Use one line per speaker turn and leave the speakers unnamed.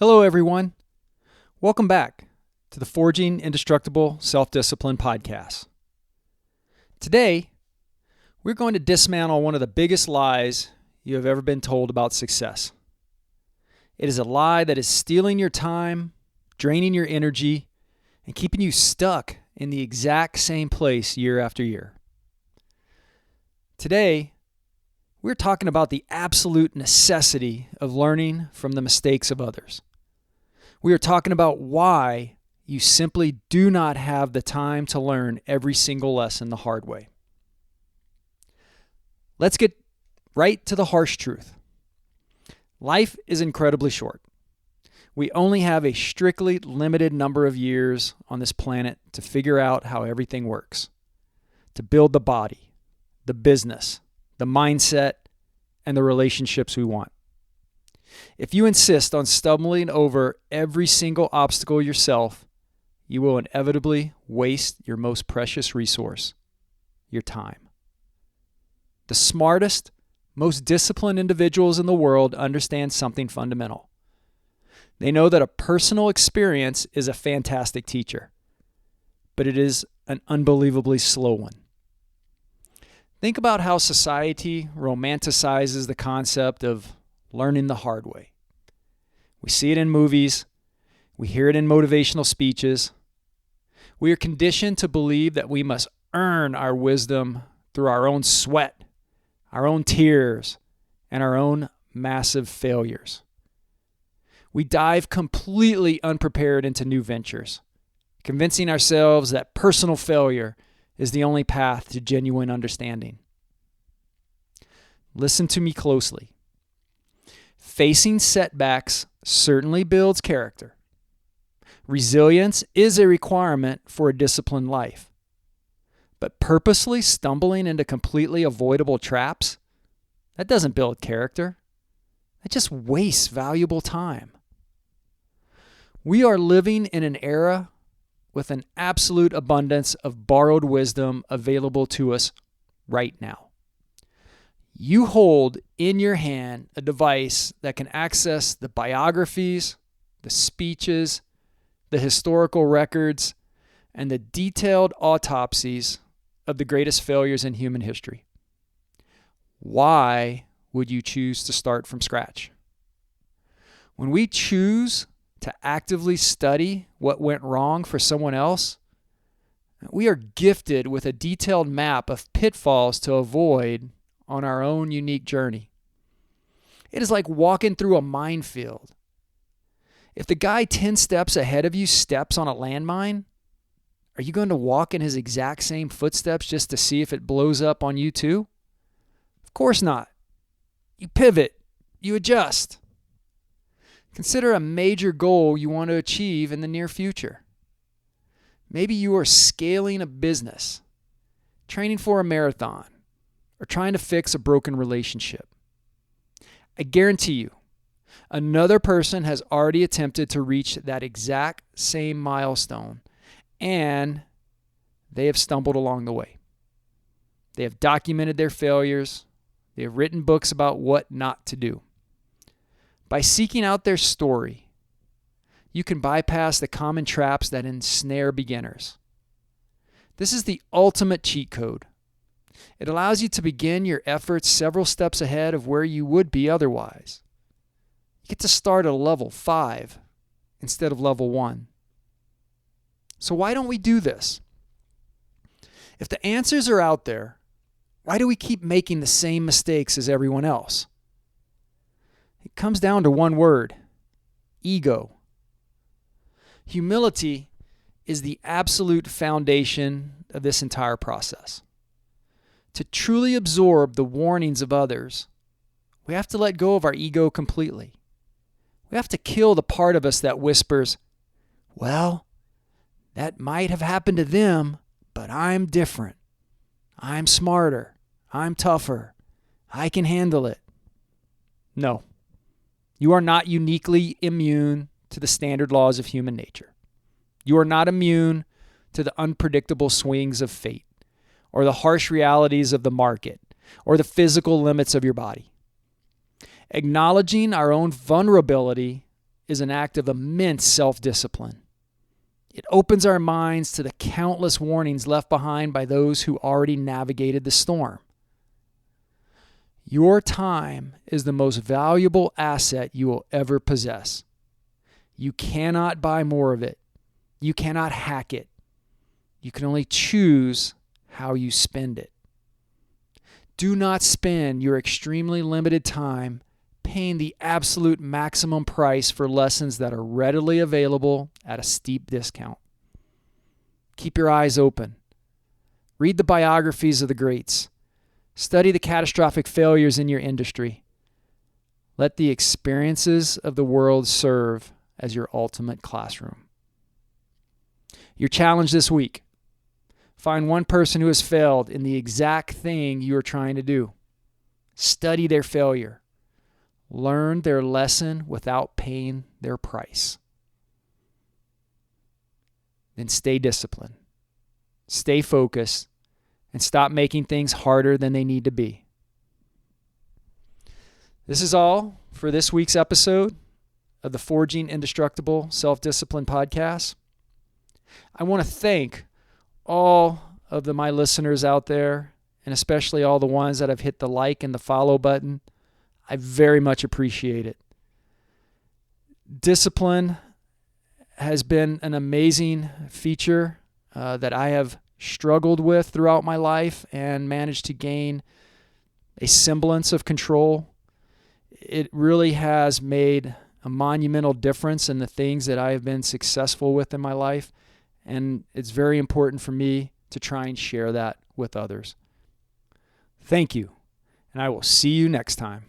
Hello, everyone. Welcome back to the Forging Indestructible Self-Discipline podcast. Today, we're going to dismantle one of the biggest lies you have ever been told about success. It is a lie that is stealing your time, draining your energy, and keeping you stuck in the exact same place year after year. Today, we're talking about the absolute necessity of learning from the mistakes of others. We are talking about why you simply do not have the time to learn every single lesson the hard way. Let's get right to the harsh truth. Life is incredibly short. We only have a strictly limited number of years on this planet to figure out how everything works, to build the body, the business, the mindset, and the relationships we want. If you insist on stumbling over every single obstacle yourself, you will inevitably waste your most precious resource, your time. The smartest, most disciplined individuals in the world understand something fundamental. They know that a personal experience is a fantastic teacher, but it is an unbelievably slow one. Think about how society romanticizes the concept of learning the hard way. We see it in movies. We hear it in motivational speeches. We are conditioned to believe that we must earn our wisdom through our own sweat, our own tears, and our own massive failures. We dive completely unprepared into new ventures, convincing ourselves that personal failure is the only path to genuine understanding. Listen to me closely. Facing setbacks certainly builds character. Resilience is a requirement for a disciplined life. But purposely stumbling into completely avoidable traps, that doesn't build character. That just wastes valuable time. We are living in an era with an absolute abundance of borrowed wisdom available to us right now. You hold in your hand a device that can access the biographies, the speeches, the historical records, and the detailed autopsies of the greatest failures in human history. Why would you choose to start from scratch? When we choose to actively study what went wrong for someone else, we are gifted with a detailed map of pitfalls to avoid on our own unique journey. It is like walking through a minefield. If the guy 10 steps ahead of you steps on a landmine, are you going to walk in his exact same footsteps just to see if it blows up on you too? Of course not. You pivot. You adjust. Consider a major goal you want to achieve in the near future. Maybe you are scaling a business, training for a marathon, or trying to fix a broken relationship. I guarantee you, another person has already attempted to reach that exact same milestone, and they have stumbled along the way. They have documented their failures. They have written books about what not to do. By seeking out their story, you can bypass the common traps that ensnare beginners. This is the ultimate cheat code. It allows you to begin your efforts several steps ahead of where you would be otherwise. You get to start at level 5 instead of level 1. So why don't we do this? If the answers are out there, why do we keep making the same mistakes as everyone else? It comes down to one word: ego. Humility is the absolute foundation of this entire process. To truly absorb the warnings of others, we have to let go of our ego completely. We have to kill the part of us that whispers, well, that might have happened to them, but I'm different. I'm smarter. I'm tougher. I can handle it. No, you are not uniquely immune to the standard laws of human nature. You are not immune to the unpredictable swings of fate, or the harsh realities of the market, or the physical limits of your body. Acknowledging our own vulnerability is an act of immense self-discipline. It opens our minds to the countless warnings left behind by those who already navigated the storm. Your time is the most valuable asset you will ever possess. You cannot buy more of it. You cannot hack it. You can only choose how you spend it. Do not spend your extremely limited time paying the absolute maximum price for lessons that are readily available at a steep discount. Keep your eyes open. Read the biographies of the greats. Study the catastrophic failures in your industry. Let the experiences of the world serve as your ultimate classroom. Your challenge this week: find one person who has failed in the exact thing you are trying to do. Study their failure. Learn their lesson without paying their price. Then stay disciplined. Stay focused. And stop making things harder than they need to be. This is all for this week's episode of the Forging Indestructible Self-Discipline podcast. I want to thank all of my listeners out there, and especially all the ones that have hit the like and the follow button. I very much appreciate it. Discipline has been an amazing feature that I have struggled with throughout my life and managed to gain a semblance of control. It really has made a monumental difference in the things that I have been successful with in my life, and it's very important for me to try and share that with others. Thank you, and I will see you next time.